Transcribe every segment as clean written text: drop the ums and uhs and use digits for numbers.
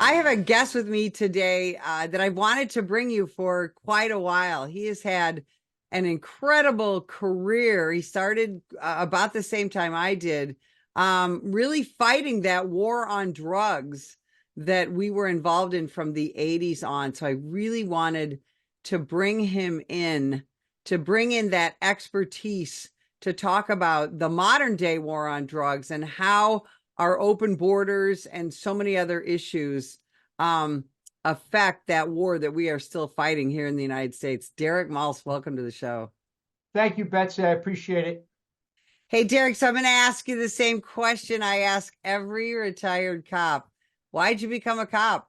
I have a guest with me today that I wanted to bring you for quite a while. He has had an incredible career. He started about the same time I did, really fighting that war on drugs that we were involved in from the 80s on. So I really wanted to bring him in, to bring in that expertise to talk about the modern day war on drugs and how our open borders and so many other issues affect that war that we are still fighting here in the United States. Derek Maltz, welcome to the show. Thank you, Betsy. I appreciate it. Hey, Derek, so I'm going to ask you the same question I ask every retired cop. Why'd you become a cop?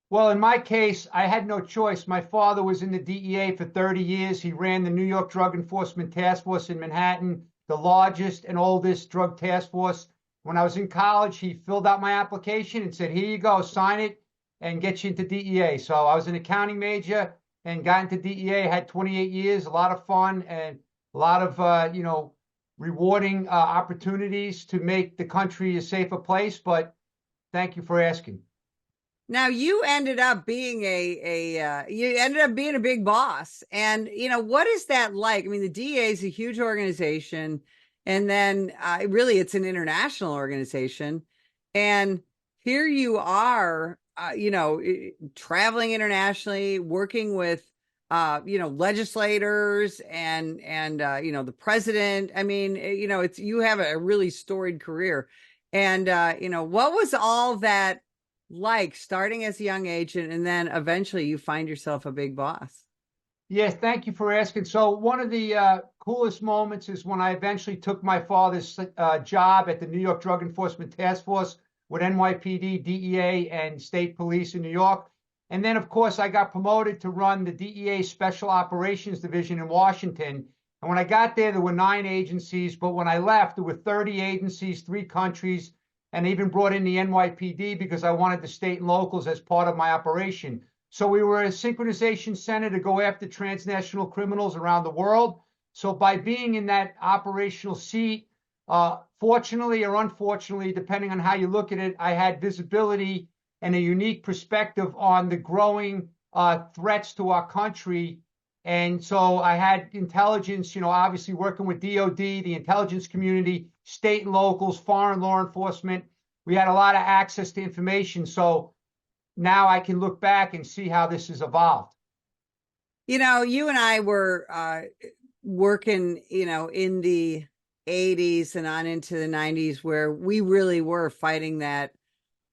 Well, in my case, I had no choice. My father was in the DEA for 30 years. He ran the New York Drug Enforcement Task Force in Manhattan, the largest and oldest drug task force. When I was in college, he filled out my application and said, here you go, sign it and get you into DEA. So I was an accounting major and got into DEA, had 28 years, a lot of fun and a lot of, rewarding opportunities to make the country a safer place. But thank you for asking. Now you ended up being a big boss. And what is that like? I mean, the DEA is a huge organization, and then really it's an international organization. And here you are, traveling internationally, working with legislators and the president. I mean, you have a really storied career. And what was all that like, starting as a young agent and then eventually you find yourself a big boss? Yes, thank you for asking. So one of the coolest moments is when I eventually took my father's job at the New York Drug Enforcement Task Force with NYPD, DEA, and state police in New York. And then, of course, I got promoted to run the DEA Special Operations Division in Washington. And when I got there were 9 agencies, but when I left, there were 30 agencies, 3 countries, and I even brought in the NYPD because I wanted the state and locals as part of my operation. So we were a synchronization center to go after transnational criminals around the world. So by being in that operational seat, fortunately or unfortunately, depending on how you look at it, I had visibility and a unique perspective on the growing threats to our country. And so I had intelligence, obviously working with DOD, the intelligence community, state and locals, foreign law enforcement. We had a lot of access to information. So now I can look back and see how this has evolved. You and I were working, in the 80s and on into the 90s, where we really were fighting that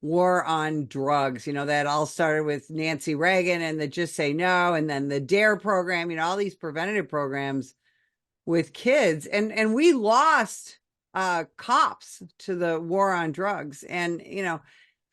war on drugs. That all started with Nancy Reagan and the Just Say No, and then the DARE program, all these preventative programs with kids. And we lost cops to the war on drugs. And,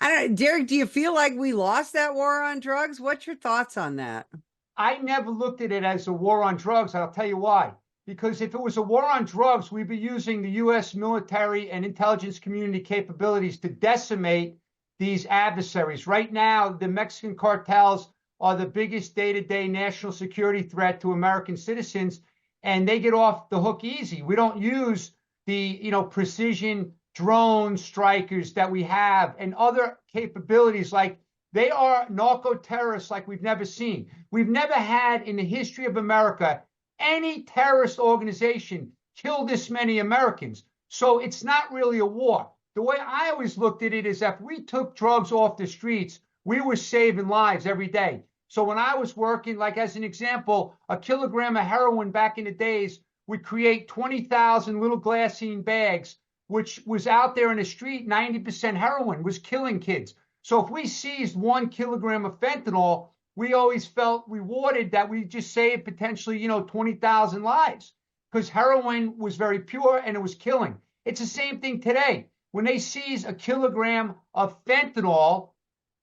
I don't know, Derek, do you feel like we lost that war on drugs? What's your thoughts on that? I never looked at it as a war on drugs. I'll tell you why. Because if it was a war on drugs, we'd be using the U.S. military and intelligence community capabilities to decimate these adversaries. Right now, the Mexican cartels are the biggest day-to-day national security threat to American citizens, and they get off the hook easy. We don't use the precision drone strikers that we have and other capabilities. Like, they are narco terrorists like we've never seen. We've never had in the history of America any terrorist organization kill this many Americans. So it's not really a war. The way I always looked at it is if we took drugs off the streets, we were saving lives every day. So when I was working, like as an example, a kilogram of heroin back in the days would create 20,000 little glassine bags, which was out there in the street, 90% heroin, was killing kids. So if we seized 1 kilogram of fentanyl, we always felt rewarded that we just saved potentially, 20,000 lives, because heroin was very pure and it was killing. It's the same thing today. When they seize a kilogram of fentanyl,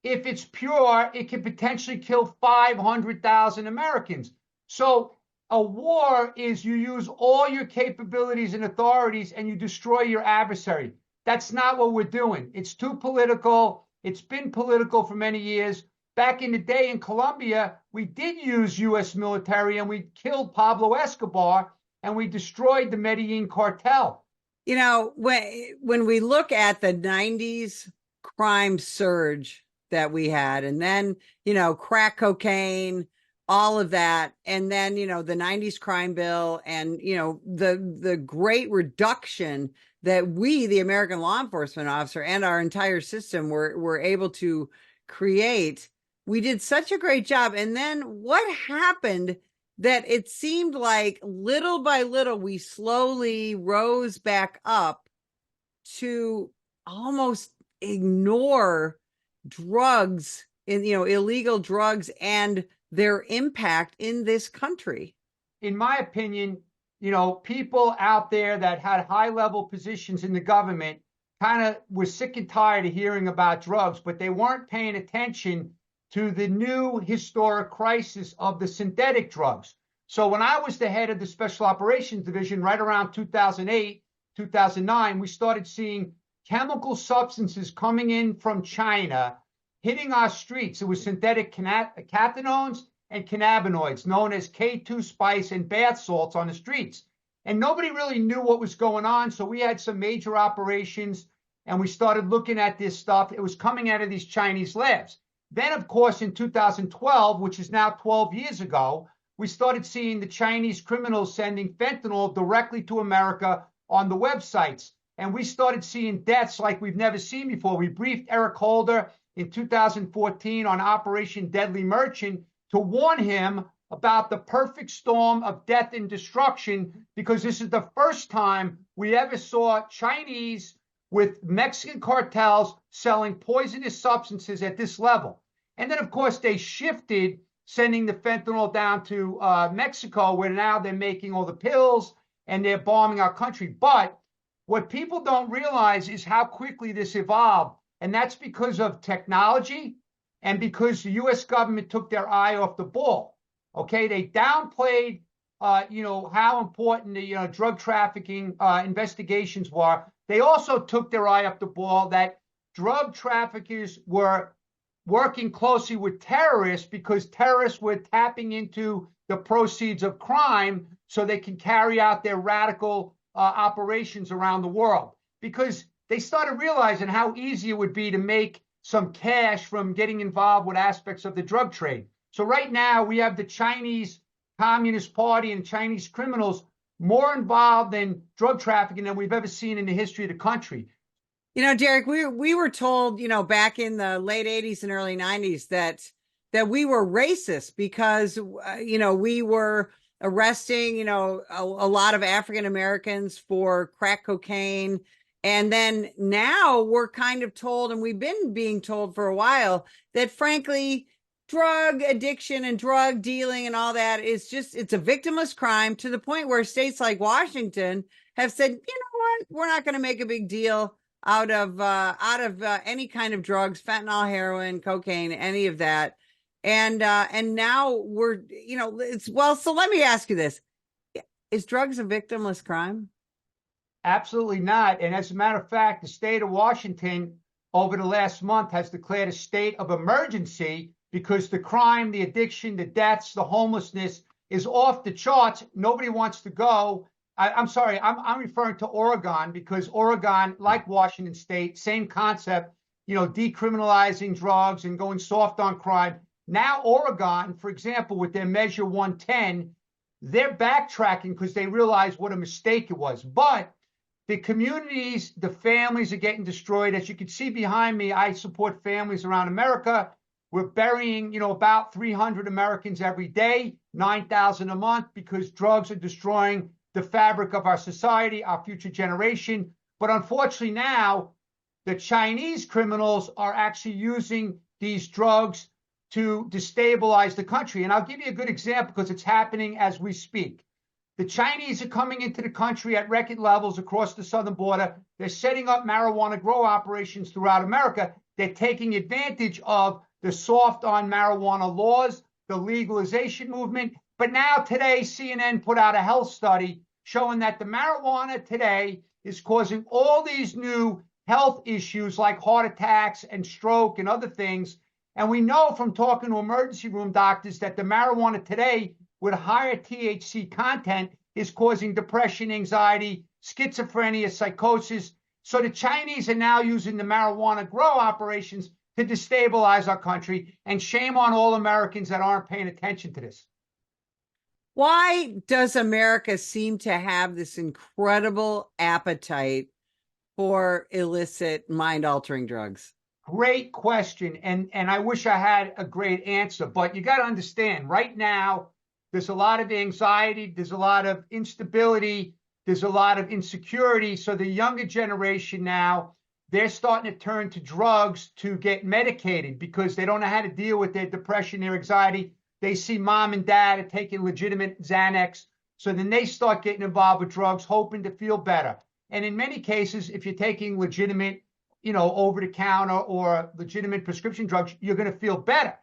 if it's pure, it can potentially kill 500,000 Americans. So a war is you use all your capabilities and authorities and you destroy your adversary. That's not what we're doing. It's too political. It's been political for many years. Back in the day in Colombia, we did use U.S. military and we killed Pablo Escobar and we destroyed the Medellin cartel. When we look at the 90s crime surge that we had. And then, you know, crack cocaine, all of that. And then, you know, the 90s crime bill and, you know, the great reduction that we, the American law enforcement officer and our entire system were able to create. We did such a great job. And then what happened that it seemed like little by little, we slowly rose back up to almost ignore drugs in, you know, illegal drugs and their impact in this country. In my opinion, you know, people out there that had high level positions in the government kind of were sick and tired of hearing about drugs, but they weren't paying attention to the new historic crisis of the synthetic drugs. So when I was the head of the Special Operations Division right around 2008, 2009, we started seeing chemical substances coming in from China, hitting our streets. It was synthetic cathinones and cannabinoids known as K2 spice and bath salts on the streets. And nobody really knew what was going on. So we had some major operations and we started looking at this stuff. It was coming out of these Chinese labs. Then, of course, in 2012, which is now 12 years ago, we started seeing the Chinese criminals sending fentanyl directly to America on the websites. And we started seeing deaths like we've never seen before. We briefed Eric Holder in 2014 on Operation Deadly Merchant to warn him about the perfect storm of death and destruction, because this is the first time we ever saw Chinese with Mexican cartels selling poisonous substances at this level. And then, of course, they shifted sending the fentanyl down to Mexico, where now they're making all the pills and they're bombing our country. But what people don't realize is how quickly this evolved. And that's because of technology and because the U.S. government took their eye off the ball. Okay, they downplayed, how important the drug trafficking investigations were. They also took their eye off the ball that drug traffickers were working closely with terrorists because terrorists were tapping into the proceeds of crime so they can carry out their radical operations around the world. Because they started realizing how easy it would be to make some cash from getting involved with aspects of the drug trade. So right now we have the Chinese Communist Party and Chinese criminals more involved in drug trafficking than we've ever seen in the history of the country. You know, Derek, we were told, you know, back in the late 80s and early 90s that we were racist because, we were arresting, a lot of African Americans for crack cocaine. And then now we're kind of told, and we've been being told for a while, that frankly, drug addiction and drug dealing and all that is just, it's a victimless crime, to the point where states like Washington have said, you know what, we're not going to make a big deal out of any kind of drugs, fentanyl, heroin, cocaine, any of that. And now we're, so let me ask you this. Is drugs a victimless crime? Absolutely not. And as a matter of fact, the state of Washington over the last month has declared a state of emergency because the crime, the addiction, the deaths, the homelessness is off the charts. Nobody wants to go. I'm sorry, I'm referring to Oregon, because Oregon, like Washington State, same concept, decriminalizing drugs and going soft on crime. Now Oregon, for example, with their Measure 110, they're backtracking because they realize what a mistake it was. But the communities, the families are getting destroyed. As you can see behind me, I support families around America. We're burying, about 300 Americans every day, 9,000 a month, because drugs are destroying the fabric of our society, our future generation. But unfortunately now, the Chinese criminals are actually using these drugs to destabilize the country. And I'll give you a good example because it's happening as we speak. The Chinese are coming into the country at record levels across the southern border. They're setting up marijuana grow operations throughout America. They're taking advantage of the soft on marijuana laws, the legalization movement. But now today, CNN put out a health study showing that the marijuana today is causing all these new health issues like heart attacks and stroke and other things. And we know from talking to emergency room doctors that the marijuana today with higher THC content is causing depression, anxiety, schizophrenia, psychosis. So the Chinese are now using the marijuana grow operations to destabilize our country. And shame on all Americans that aren't paying attention to this. Why does America seem to have this incredible appetite for illicit mind-altering drugs? Great question. And I wish I had a great answer, but you got to understand right now, there's a lot of anxiety, there's a lot of instability, there's a lot of insecurity. So the younger generation now, they're starting to turn to drugs to get medicated because they don't know how to deal with their depression, their anxiety. They see mom and dad are taking legitimate Xanax. So then they start getting involved with drugs, hoping to feel better. And in many cases, if you're taking legitimate, over the counter or legitimate prescription drugs, you're going to feel better.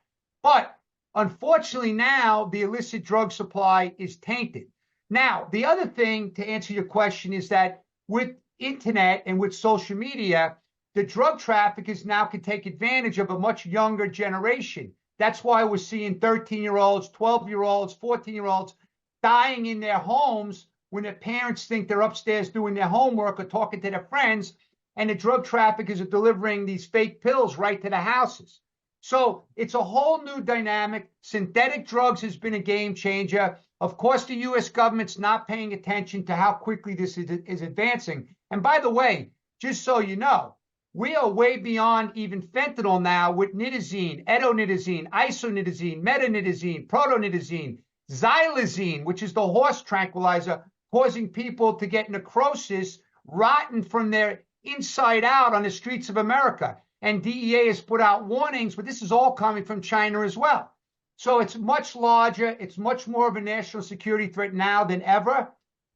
But unfortunately now the illicit drug supply is tainted. Now, the other thing to answer your question is that with internet and with social media, the drug traffickers now can take advantage of a much younger generation. That's why we're seeing 13-year-olds, 12-year-olds, 14-year-olds dying in their homes when their parents think they're upstairs doing their homework or talking to their friends, and the drug traffickers are delivering these fake pills right to the houses. So it's a whole new dynamic. Synthetic drugs has been a game changer. Of course, the U.S. government's not paying attention to how quickly this is advancing. And by the way, just so you know, we are way beyond even fentanyl now with nitazene, etonitazene, isonitazene, metonitazene, protonitazene, xylazine, which is the horse tranquilizer, causing people to get necrosis, rotten from their inside out on the streets of America. And DEA has put out warnings, but this is all coming from China as well. So it's much larger. It's much more of a national security threat now than ever.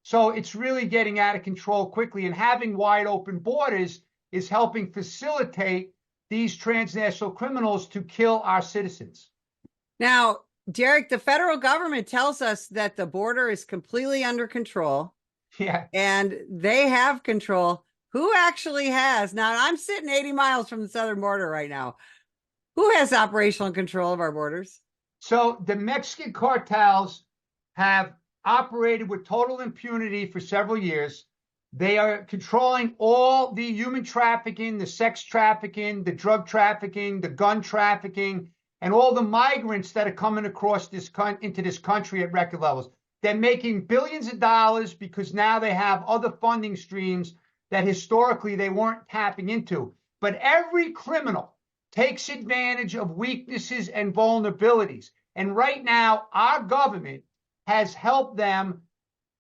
So it's really getting out of control quickly. And having wide open borders is helping facilitate these transnational criminals to kill our citizens. Now, Derek, the federal government tells us that the border is completely under control. Yeah. And they have control. Who actually has? Now, I'm sitting 80 miles from the southern border right now. Who has operational control of our borders? So the Mexican cartels have operated with total impunity for several years. They are controlling all the human trafficking, the sex trafficking, the drug trafficking, the gun trafficking, and all the migrants that are coming across into this country at record levels. They're making billions of dollars because now they have other funding streams that historically they weren't tapping into. But every criminal takes advantage of weaknesses and vulnerabilities. And right now, our government has helped them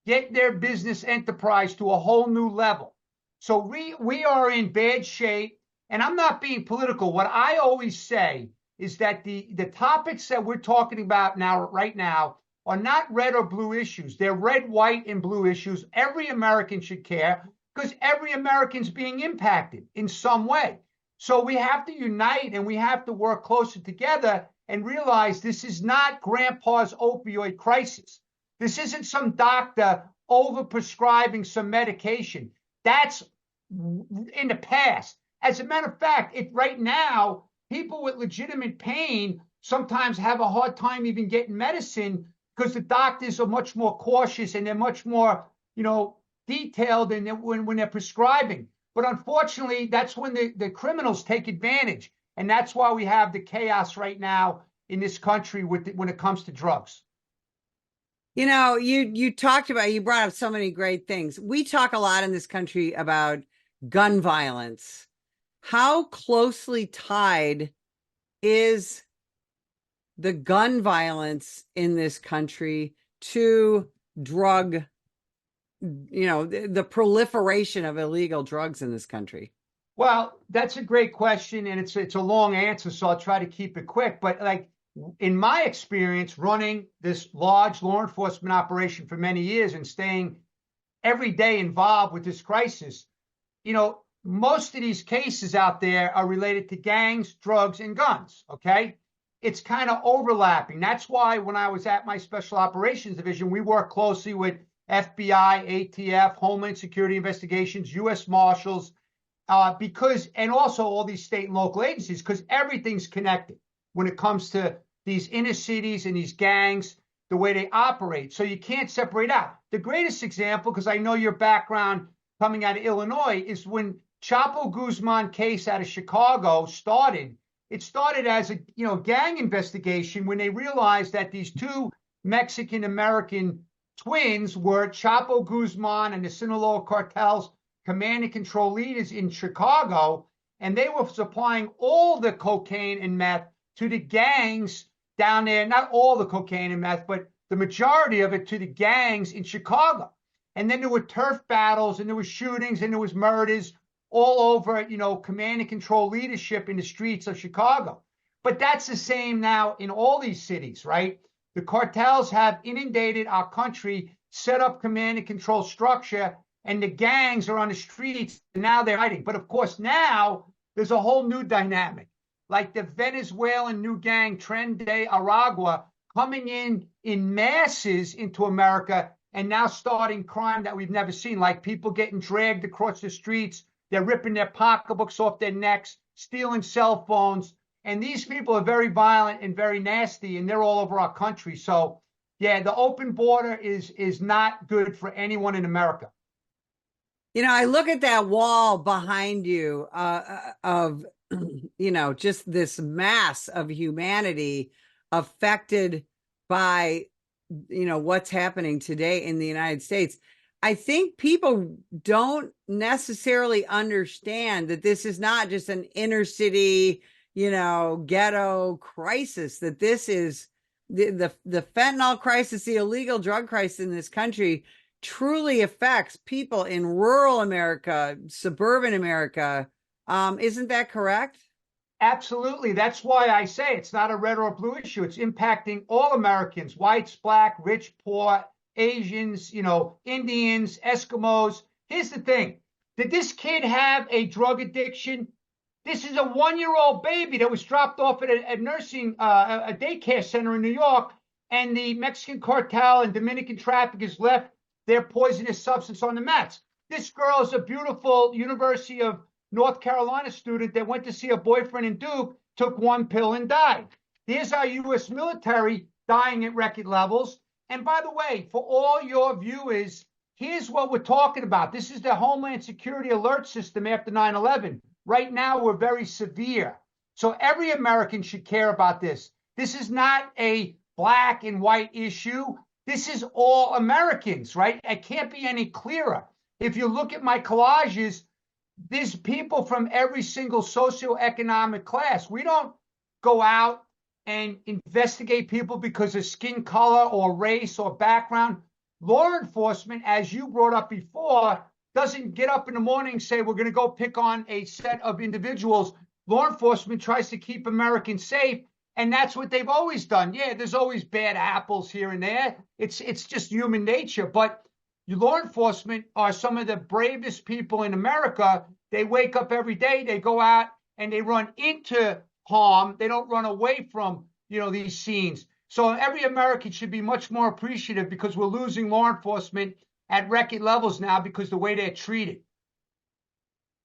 get their business enterprise to a whole new level. So we are in bad shape. And I'm not being political. What I always say is that the topics that we're talking about right now are not red or blue issues. They're red, white, and blue issues. Every American should care because every American's being impacted in some way. So we have to unite and we have to work closer together and realize this is not grandpa's opioid crisis. This isn't some doctor overprescribing some medication. That's in the past. As a matter of fact, right now, people with legitimate pain sometimes have a hard time even getting medicine because the doctors are much more cautious and they're much more, detailed when they're prescribing. But unfortunately, that's when the criminals take advantage. And that's why we have the chaos right now in this country when it comes to drugs. You brought up so many great things. We talk a lot in this country about gun violence. How closely tied is the gun violence in this country to drug, the proliferation of illegal drugs in this country? Well, that's a great question, and it's a long answer, so I'll try to keep it quick. But in my experience running this large law enforcement operation for many years and staying every day involved with this crisis, most of these cases out there are related to gangs, drugs, and guns, okay? It's kind of overlapping. That's why when I was at my Special Operations Division, we work closely with FBI, ATF, Homeland Security Investigations, U.S. Marshals, and also all these state and local agencies, because everything's connected when it comes to these inner cities and these gangs, the way they operate. So you can't separate out. The greatest example, because I know your background coming out of Illinois, is when Chapo Guzman case out of Chicago started. it started as a gang investigation when they realized that these two Mexican American twins were Chapo Guzman and the Sinaloa cartel's command and control leaders in Chicago, and they were supplying all the cocaine and meth to the gangs down there. Not all the cocaine and meth, but the majority of it to the gangs in Chicago. And then there were turf battles, and there were shootings, and there was murders all over, command and control leadership in the streets of Chicago. But that's the same now in all these cities, right? The cartels have inundated our country, set up command and control structure, and the gangs are on the streets, and now they're hiding. But of course, now there's a whole new dynamic, like the Venezuelan new gang, Tren de Aragua, coming in masses into America and now starting crime that we've never seen, like people getting dragged across the streets. They're ripping their pocketbooks off their necks, stealing cell phones. And these people are very violent and very nasty, and they're all over our country. So, yeah, the open border is not good for anyone in America. I look at that wall behind you of, just this mass of humanity affected by, what's happening today in the United States. I think people don't necessarily understand that this is not just an inner city, ghetto crisis, that this is the fentanyl crisis, the illegal drug crisis in this country truly affects people in rural America, suburban America. Isn't that correct? Absolutely. That's why I say it's not a red or blue issue. It's impacting all Americans, whites, black, rich, poor, Asians, Indians, Eskimos. Here's the thing. Did this kid have a drug addiction? This is a 1-year-old baby that was dropped off at a nursing, a daycare center in New York, and the Mexican cartel and Dominican traffickers left their poisonous substance on the mats. This girl is a beautiful University of North Carolina student that went to see her boyfriend in Duke, took one pill and died. Here's our U.S. military dying at record levels. And by the way, for all your viewers, here's what we're talking about. This is the Homeland Security Alert System after 9/11. Right now, we're very severe. So every American should care about this. This is not a black and white issue. This is all Americans, right? It can't be any clearer. If you look at my collages, there's people from every single socioeconomic class. We don't go out and investigate people because of skin color or race or background. Law enforcement, as you brought up before, doesn't get up in the morning and say, we're going to go pick on a set of individuals. Law enforcement tries to keep Americans safe, and that's what they've always done. Yeah, there's always bad apples here and there. It's just human nature. But law enforcement are some of the bravest people in America. They wake up every day, they go out and they run into harm. They don't run away from, these scenes. So every American should be much more appreciative because we're losing law enforcement at record levels now because the way they're treated.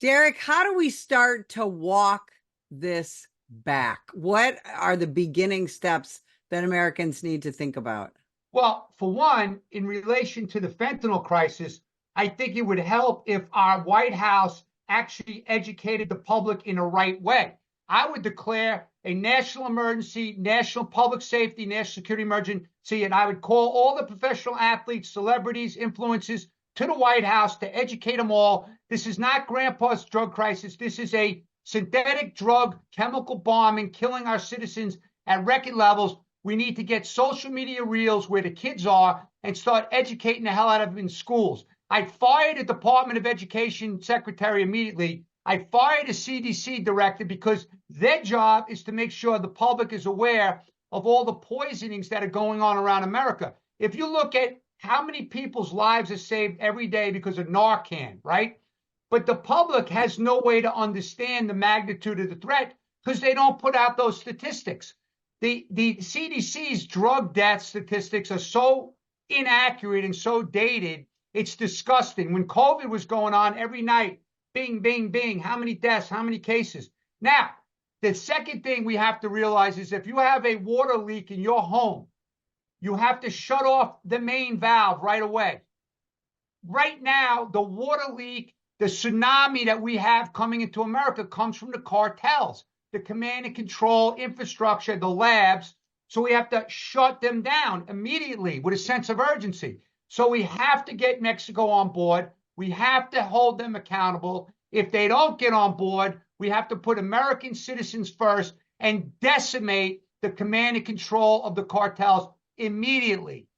Derek, how do we start to walk this back? What are the beginning steps that Americans need to think about? Well, for one, in relation to the fentanyl crisis, I think it would help if our White House actually educated the public in the right way. I would declare a national emergency, national public safety, national security emergency, and I would call all the professional athletes, celebrities, influencers to the White House to educate them all. This is not grandpa's drug crisis. This is a synthetic drug, chemical bombing, killing our citizens at record levels. We need to get social media reels where the kids are and start educating the hell out of them in schools. I'd fire the Department of Education secretary immediately. I'd fire the CDC director because their job is to make sure the public is aware of all the poisonings that are going on around America. If you look at how many people's lives are saved every day because of Narcan, right? But the public has no way to understand the magnitude of the threat because they don't put out those statistics. The CDC's drug death statistics are so inaccurate and so dated, it's disgusting. When COVID was going on every night, bing, bing, bing, how many deaths, how many cases? Now, the second thing we have to realize is if you have a water leak in your home, you have to shut off the main valve right away. Right now, the water leak, the tsunami that we have coming into America comes from the cartels. the command and control infrastructure, the labs. So we have to shut them down immediately with a sense of urgency. So we have to get Mexico on board. We have to hold them accountable. If they don't get on board, we have to put American citizens first and decimate the command and control of the cartels immediately.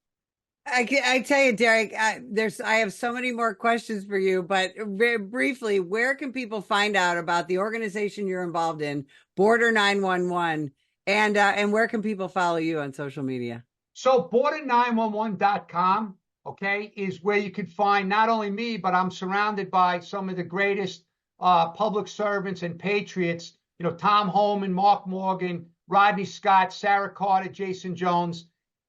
I tell you, Derek, I have so many more questions for you, but very briefly, where can people find out about the organization you're involved in, Border 911, and where can people follow you on social media? So border911.com, okay, is where you can find not only me, but I'm surrounded by some of the greatest public servants and patriots, Tom Homan, Mark Morgan, Rodney Scott, Sarah Carter, Jason Jones.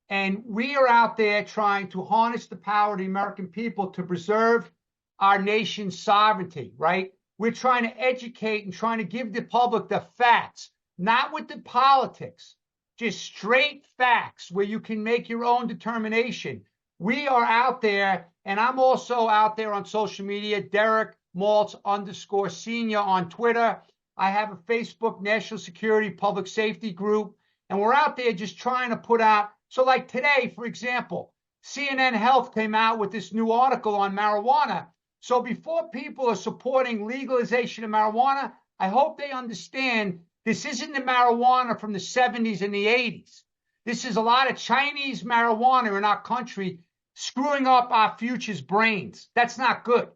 And we are out there trying to harness the power of the American people to preserve our nation's sovereignty, right? We're trying to educate and trying to give the public the facts, not with the politics, just straight facts where you can make your own determination. We are out there, and I'm also out there on social media, Derek Maltz _senior on Twitter. I have a Facebook National Security Public Safety group, and we're out there just trying to put out. So like today, for example, CNN Health came out with this new article on marijuana. So before people are supporting legalization of marijuana, I hope they understand this isn't the marijuana from the 70s and the 80s. This is a lot of Chinese marijuana in our country screwing up our future's brains. That's not good.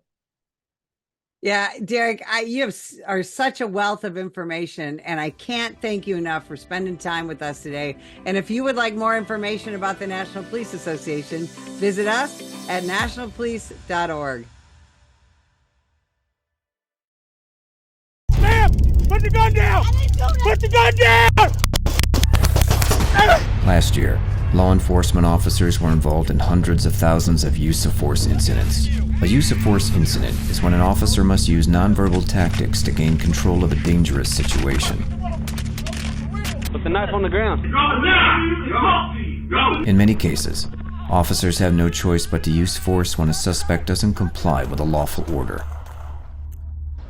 Yeah, Derek, you are such a wealth of information, and I can't thank you enough for spending time with us today. And if you would like more information about the National Police Association, visit us at nationalpolice.org. Ma'am, put the gun down! Put the gun down! Last year, law enforcement officers were involved in hundreds of thousands of use of force incidents. A use of force incident is when an officer must use nonverbal tactics to gain control of a dangerous situation. Put the knife on the ground. In many cases, officers have no choice but to use force when a suspect doesn't comply with a lawful order.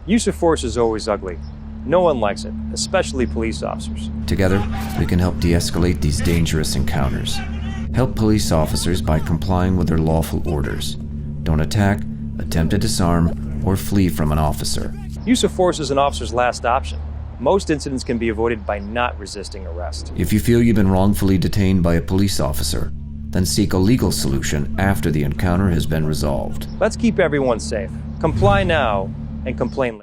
Use of force is always ugly. No one likes it, especially police officers. Together, we can help de-escalate these dangerous encounters. Help police officers by complying with their lawful orders. Don't attack, attempt to disarm, or flee from an officer. Use of force is an officer's last option. Most incidents can be avoided by not resisting arrest. If you feel you've been wrongfully detained by a police officer, then seek a legal solution after the encounter has been resolved. Let's keep everyone safe. Comply now and complain later.